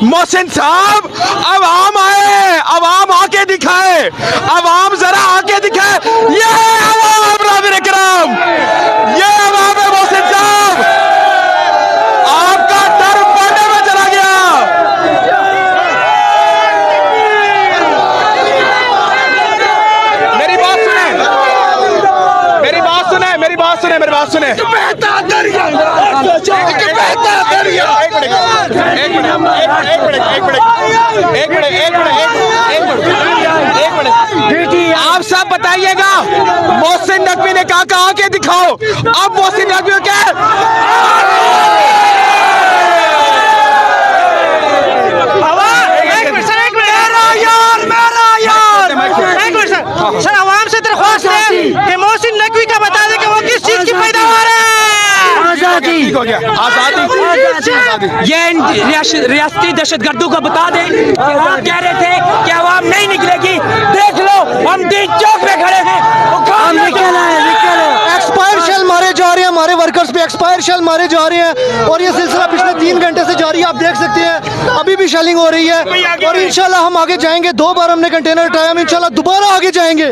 मोहसिन साहब, अब आम आए, अब आम आके दिखाए, अब आम जरा आके दिखाए। ये अवाम नाज़रीन किराम, ये अवाम है मोहसिन साहब, आपका डर पड़ने में चला गया। मेरी बात सुने, मेरी बात सुने, मेरी बात सुने, मेरी बात सुने। आप सब बताइएगा, मोहसिन नकवी ने कहा आके दिखाओ। अब मोहसिन नकवी क्या सर, आवाम से दरख्वास्त है कि मोहसिन नकवी का बता दें कि वो किस चीज की पैदावार है। आजादी हो गया, आजादी। ये रियासती दहशतगर्दों को बता दें कि आप कह रहे थे कि आवाम नहीं निकलेगी। देख लो, हम दिन चौक पे खड़े हैं, वो काम निकल है। एक्सपायर शेल मारे जा रहे हैं, हमारे वर्कर्स पे एक्सपायर शेल मारे जा रहे हैं और ये सिलसिला पिछले 3 घंटे से जारी है। आप देख सकते हैं अभी भी शेलिंग हो रही है और इंशाल्लाह हम आगे जाएंगे। 2 बार हमने कंटेनर उठाया, हम इंशाल्लाह दोबारा आगे जाएंगे।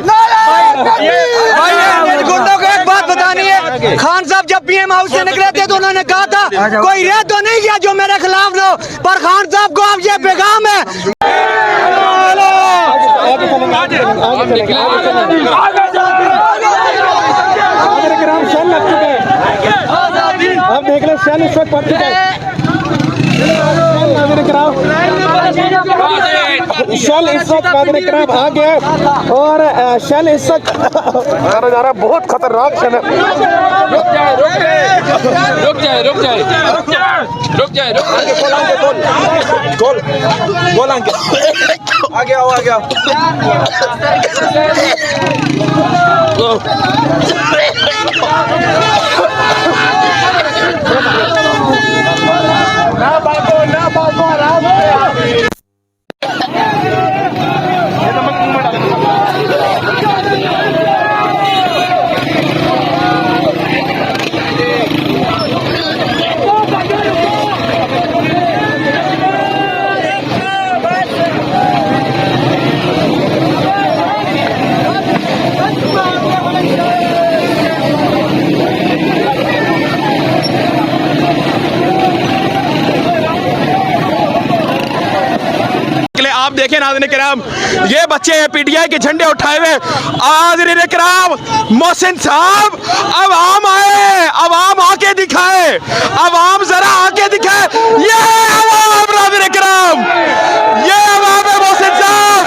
गुंडों को एक बात बतानी है, खान साहब जब पीएम हाउस से निकले थे तो उन्होंने कहा था कोई रह तो नहीं गया जो मेरे खिलाफ ना हो, पर खान साहब को अब ये पैगाम है। आप देख लें शेल इस वक्त पड़ चुका है। शेल इस वक्त आ गया और शेल इस वक्त बहुत खतरनाक शेल है। रुक जाए गोल आगे आओ ना भागो आराम से। आप देखें नाज़रीन किराम, ये बच्चे हैं पीटीआई के झंडे उठाए हुए। नाज़रीन किराम, मोहसिन साहब, अब आम आए, अब आम आके दिखाए, अब आम जरा आके दिखाए। ये अवाम नाज़रीन किराम, ये अवाम है मोहसिन साहब,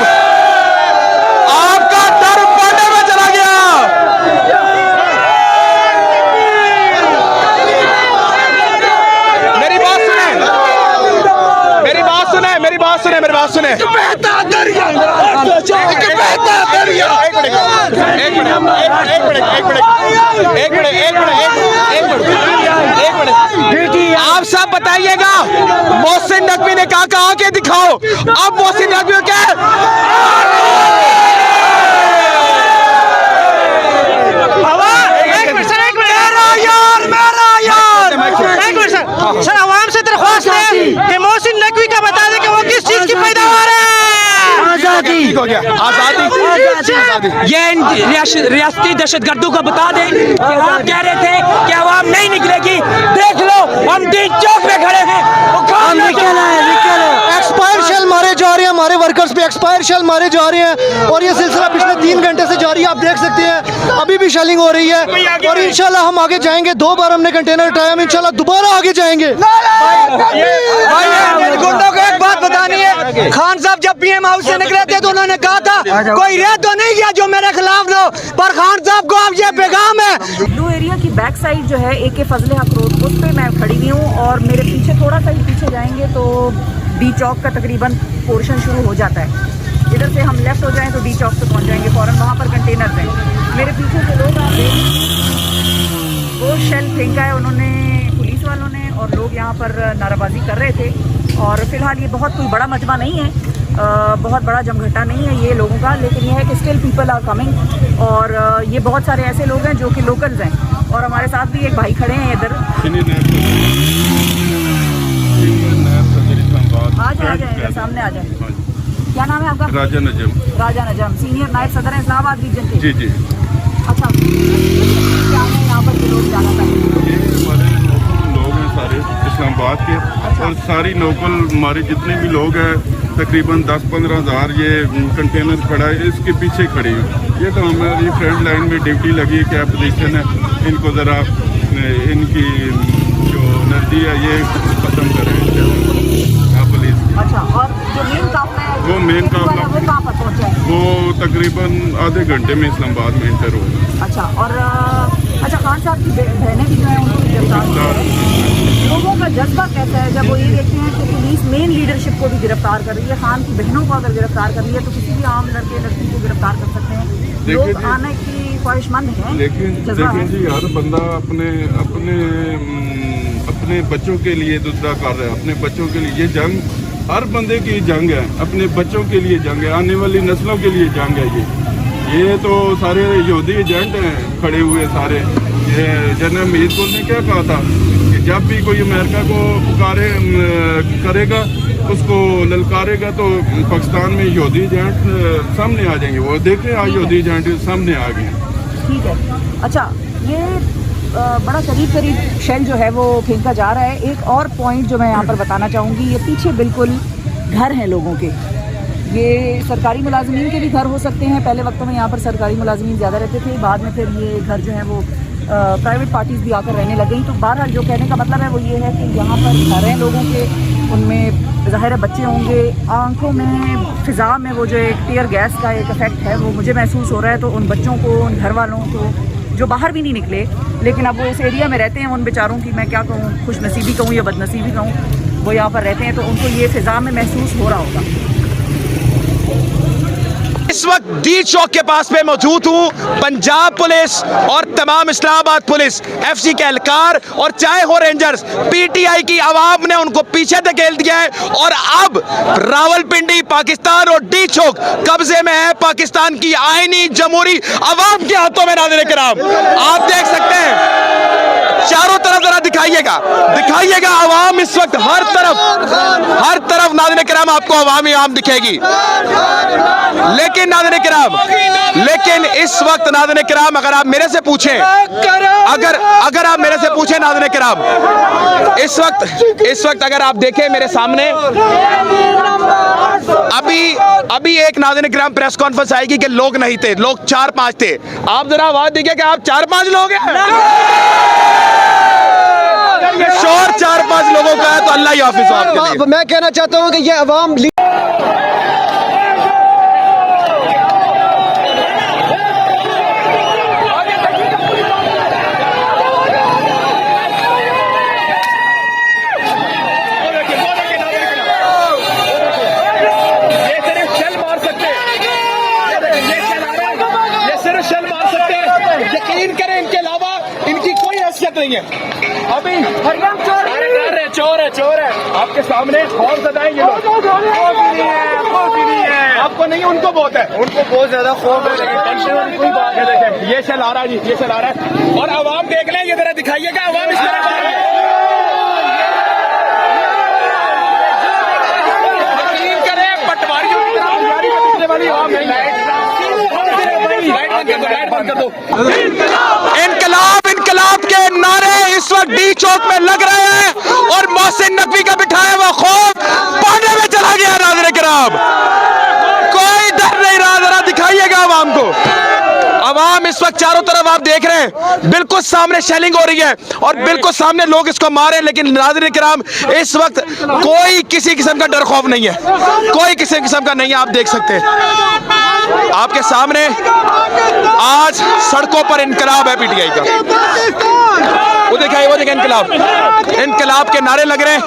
आपका डर पड़ने में चला गया। मेरी बात सुने, मेरी बात सुने, मेरी बात सुने, मेरी बात सुने। आप सब बताइएगा, मोहसिन नकवी ने कहा आके दिखाओ। अब मोहसिन नकवी क्या सर, आवाम से दरख्वास्त है कि मोहसिन नकवी का बता दें कि वो किस चीज की पैदावार है। आजादी हो गया, आजादी। ये रियासती दहशतगर्दों को बता दें कि आप कह रहे थे कि आवाम नहीं निकलेगी। देख लो, हम दिन चौक पे खड़े हैं, वो काम निकल है। एक्सपायर शेल मारे जा रहे हैं, हमारे वर्कर्स पे एक्सपायर शेल मारे जा रहे हैं और ये सिलसिला पिछले 3 घंटे से जारी है। आप देख सकते हैं अभी भी शेलिंग हो रही है और इंशाल्लाह हम आगे जाएंगे। 2 बार हमने कंटेनर उठाया, हम इंशाल्लाह दोबारा आगे जाएंगे। गुंडों को एक बात बतानी है, खान साहब जब पीएम हाउस से निकले थे तो उन्होंने कहा था कोई रह तो नहीं गया जो मेरे खिलाफ ना हो, पर खान साहब को अब ये पैगाम है। ब्लू एरिया की बैक साइड जो है AK फजले हक रोड, उस पे मैं खड़ी हुई हूँ और मेरे पीछे थोड़ा सा ही पीछे जाएंगे तो डी चौक का तकरीबन पोर्शन शुरू हो जाता है। इधर से हम लेफ्ट हो जाएं तो डी चौक से पहुँच जाएंगे फ़ौरन, वहाँ पर कंटेनर हैं। मेरे पीछे जो लोग आप वो शेल फेंका है उन्होंने, पुलिस वालों ने, और लोग यहाँ पर नाराबाजी कर रहे थे। और फिलहाल ये बहुत कोई बड़ा मजमा नहीं है, बहुत बड़ा जमघटा नहीं है ये लोगों का, लेकिन यह है कि स्टिल पीपल आर कमिंग। और ये बहुत सारे ऐसे लोग हैं जो कि लोकल्स हैं और हमारे साथ भी एक भाई खड़े हैं इधर। सामने आ जाए। क्या नाम है आपका? राजा नजम। राजा नजम, सीनियर नायब सदर हैं इस्लामाबाद रीजन के। जी जी। अच्छा, क्या है यहाँ पर जो लोग जाना चाहते ये हमारे लोकल लोग हैं सारे इस्लामाबाद के, और सारी लोकल हमारे जितने भी लोग हैं तकरीबन 10-15 हज़ार ये कंटेनर खड़ा है, इसके पीछे खड़ी है। ये तो हमारी फ्रंट लाइन में ड्यूटी लगी है, क्या पोजीशन है, इनको ज़रा इनकी जो एनर्जी है ये ख़त्म करें पुलिस। अच्छा, और जो मेन काफिला है वो मेन काफिला वो कहाँ पर पहुँचा है? वो तकरीबन आधे घंटे में इस्लामाबाद में इंटर होगा। अच्छा, और अच्छा खान साहब की बहनें भी जो है उनको भी गिरफ्तार किया है। लोगों का जज्बा कैसा है जब वो ये देखते हैं कि पुलिस मेन लीडरशिप को भी गिरफ्तार कर रही है, खान की बहनों को अगर गिरफ्तार कर रही है तो किसी भी आम लड़के लड़की को गिरफ्तार कर सकते हैं। लोग आने की ख्वाहिशमंद हैं, लेकिन देखें जी, हर बंदा अपने अपने अपने बच्चों के लिए दूसरा कर रहा है, अपने बच्चों के लिए। ये जंग हर बंदे की जंग है, अपने बच्चों के लिए जंग है, आने वाली नस्लों के लिए जंग है। ये तो सारे यहूदी एजेंट हैं खड़े हुए सारे। ये जनरल मीरपुर ने क्या कहा था कि जब भी कोई अमेरिका को पुकारे करेगा, उसको ललकारेगा, तो पाकिस्तान में यहूदी एजेंट सामने आ जाएंगे। वो देखें आज यहूदी एजेंट सामने आ गए। ठीक है। अच्छा, ये बड़ा करीब शेल जो है वो फेंका जा रहा है। एक और पॉइंट जो मैं यहाँ पर बताना चाहूँगी, ये पीछे बिल्कुल घर हैं लोगों के, ये सरकारी मुलाजमीन के भी घर हो सकते हैं। पहले वक्तों में यहाँ पर सरकारी मुलाजमीन ज़्यादा रहते थे, बाद में फिर ये घर जो है वो प्राइवेट पार्टीज़ भी आकर रहने लग गई। तो बहरहाल जो कहने का मतलब है वो ये है कि यहाँ पर घर हैं लोगों के, उनमें ज़ाहिर है बच्चे होंगे, आंखों में फ़िज़ा में वो जो एक टीयर गैस का एक इफ़ेक्ट है वो मुझे महसूस हो रहा है। तो उन बच्चों को, उन घर वालों को जो बाहर भी नहीं निकले लेकिन अब वो इस एरिया में रहते हैं, उन बेचारों की मैं क्या कहूँ, खुश नसीबी कहूँ या बदनसीबी कहूँ, वो यहाँ पर रहते हैं तो उनको ये फ़िज़ा में महसूस हो रहा होगा। इस वक्त डी चौक के पास में मौजूद हूँ। पंजाब पुलिस और तमाम इस्लामाबाद पुलिस, एफसी के एहलकार और चाहे हो रेंजर्स, पीटीआई की आवाम ने उनको पीछे धकेल दिया है और अब रावलपिंडी पाकिस्तान और डी चौक कब्जे में है पाकिस्तान की आईनी जमहूरी आवाम के हाथों में। नाज़रीन किराम, आप देख सकते हैं चारों तरफ, जरा दिखाइएगा आवाम इस वक्त हर तरफ नाज़रीन किराम आपको आवाम ही आवाम दिखेगी। लेकिन नाज़रीन किराम, लेकिन इस वक्त नाज़रीन किराम अगर आप मेरे से पूछें, अगर आप मेरे से पूछें नाज़रीन किराम, इस वक्त अगर आप देखें मेरे सामने अभी एक नाज़रीन किराम प्रेस कॉन्फ्रेंस आएगी कि लोग नहीं थे, लोग 4-5 थे। आप जरा आवाज दीजिए कि आप 4-5 लोग हैं। अगर ये शोर 4-5 लोगों का है तो अल्लाह ही हाफिज़ हो आपके लिए। मैं कहना चाहता हूँ कि ये अवाम यकीन करें, इनके अलावा इनकी कोई हैसियत नहीं है। अभी चोर है आपके सामने, खौफ ज़दाएं ये लोग। आपको नहीं, उनको बहुत है, उनको बहुत ज्यादा खौफ है, लेकिन टेंशन कोई बात नहीं। देखें ये चल आ रहा है जी, ये चल आ रहा है और आवाम देख लें, ये जरा दिखाइएगा आवाम इस तरह यकीन करें, पटवारियों की तरह तैयारी में दिखने वाली आवाम नहीं है। लाइट बंद कर दो। इनकलाब के नारे इस वक्त डी चौक में लग रहे हैं और मोहसिन नकवी का बिठाया हुआ खौफ पानी में चला गया। नाज़रीन किराम, कोई डर नहीं रहा, जरा दिखाइएगा आवाम को। आवाम इस वक्त चारों तरफ आप देख रहे हैं, बिल्कुल सामने शेलिंग हो रही है और बिल्कुल सामने लोग इसको मार रहे हैं। लेकिन नाज़रीन किराम, इस वक्त कोई किसी किस्म का डर खौफ नहीं है, कोई किसी किस्म का नहीं है। आप देख सकते हैं आपके सामने आज सड़कों पर इनकलाब है पीटीआई का। वो देखिए इनकलाब के नारे लग रहे हैं।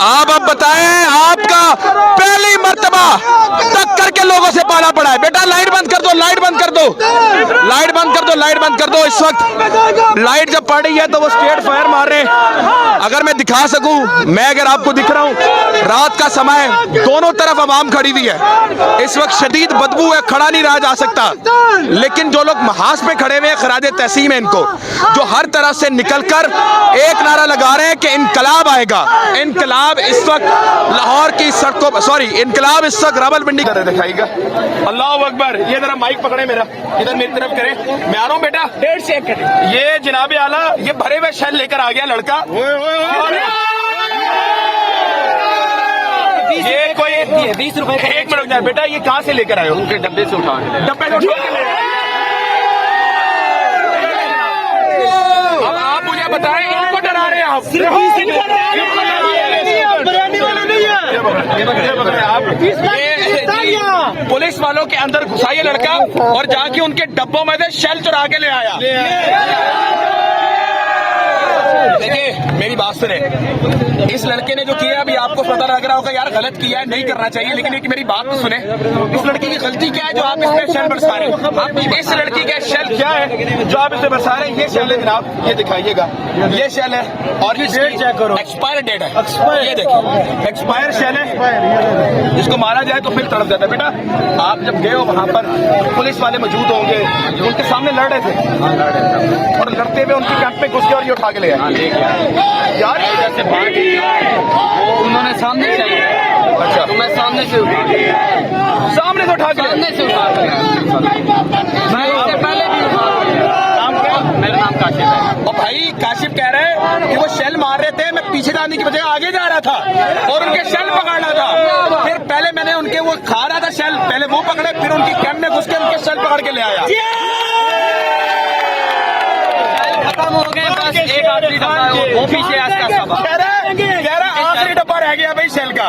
आप अब बताएं, आपका पहली मर्तबा टक्कर के लोगों से पाला पड़ा है। बेटा लाइट बंद कर दो, लाइट बंद कर दो, लाइट बंद कर दो। दो, लाइट बंद कर दो। इस वक्त लाइट जब पड़ रही है तो वो स्ट्रेट फायर मार रहे हैं। अगर मैं दिखा सकूं, मैं अगर आपको दिख रहा हूं, रात का समय, दोनों तरफ आवाम खड़ी हुई है। इस वक्त शदीद बदबू है, खड़ा नहीं रहा जा सकता। लेकिन जो लोग महाज पे खड़े हुए हैं, खराजे तहसीम है इनको, जो हर तरफ से निकलकर एक नारा लगा रहे हैं कि इनकलाब आएगा। इनकलाब इस वक्त लाहौर की सड़कों, सॉरी, इनकलाब इस वक्त रावलपिंडी का दिखाएगा। अल्लाह अकबर। ये जरा माइक पकड़े मेरा, इधर मेरी तरफ करें, मैं आ रहा हूँ बेटा। 1.5 सेकंड। ये जनाबे आला, ये भरे हुए शेल लेकर आ गया लड़का। ये कोई 20 रुपए। एक मिनट जाए बेटा, ये कहाँ से लेकर आए हो? उनके डब्बे से उठा के। डब्बे से उठा के ले आए। अब आप मुझे बताएं, इनको डरा रहे हैं आप? पुलिस वालों के अंदर घुसा ये लड़का और जाके उनके डब्बों में से शेल चुरा के ले आया। देखिए मेरी बात सुने, इस लड़के ने जो किया, अभी आपको पता लग रहा होगा यार गलत किया है, नहीं करना चाहिए, लेकिन एक मेरी बात तो सुने। इस लड़की की गलती क्या है जो आप इसमें शेल बरसा रहे हो? इस लड़की का शेल क्या है जो आप इसमें बरसा रहे हैं? ये शेल है जनाब, ये दिखाइएगा, ये शेल है और ये चेक करो, एक्सपायर डेट है। ये देखिए एक्सपायर शेल है, इसको मारा जाए तो फिर तड़प जाता है। बेटा आप जब गए हो वहां पर पुलिस वाले मौजूद होंगे, उनके सामने लड़ रहे थे और लड़ते हुए उनके कैंप में घुस गए और ये उठा के ले आए यार। जैसे उन्होंने सामने से, अच्छा तो मैं सामने से उठा के, सामने से उठा के, सामने से उठा के, मैं इससे पहले भी उठा के। नाम क्या? मेरा नाम काशिफ है। और भाई काशिफ कह रहे हैं कि वो शेल मार रहे थे, मैं पीछे जाने की बजाय आगे जा रहा था और उनके शेल पकड़ रहा था। फिर पहले मैंने उनके, वो खा रहा था शेल, पहले वो पकड़े, फिर उनकी कैंप में घुस के उनके शेल पकड़ के ले आया। खत्म हो गए, बस एक आखिरी डब्बा, वो पीछे कह रहा आखिरी डब्बा रह गया भाई शेल का।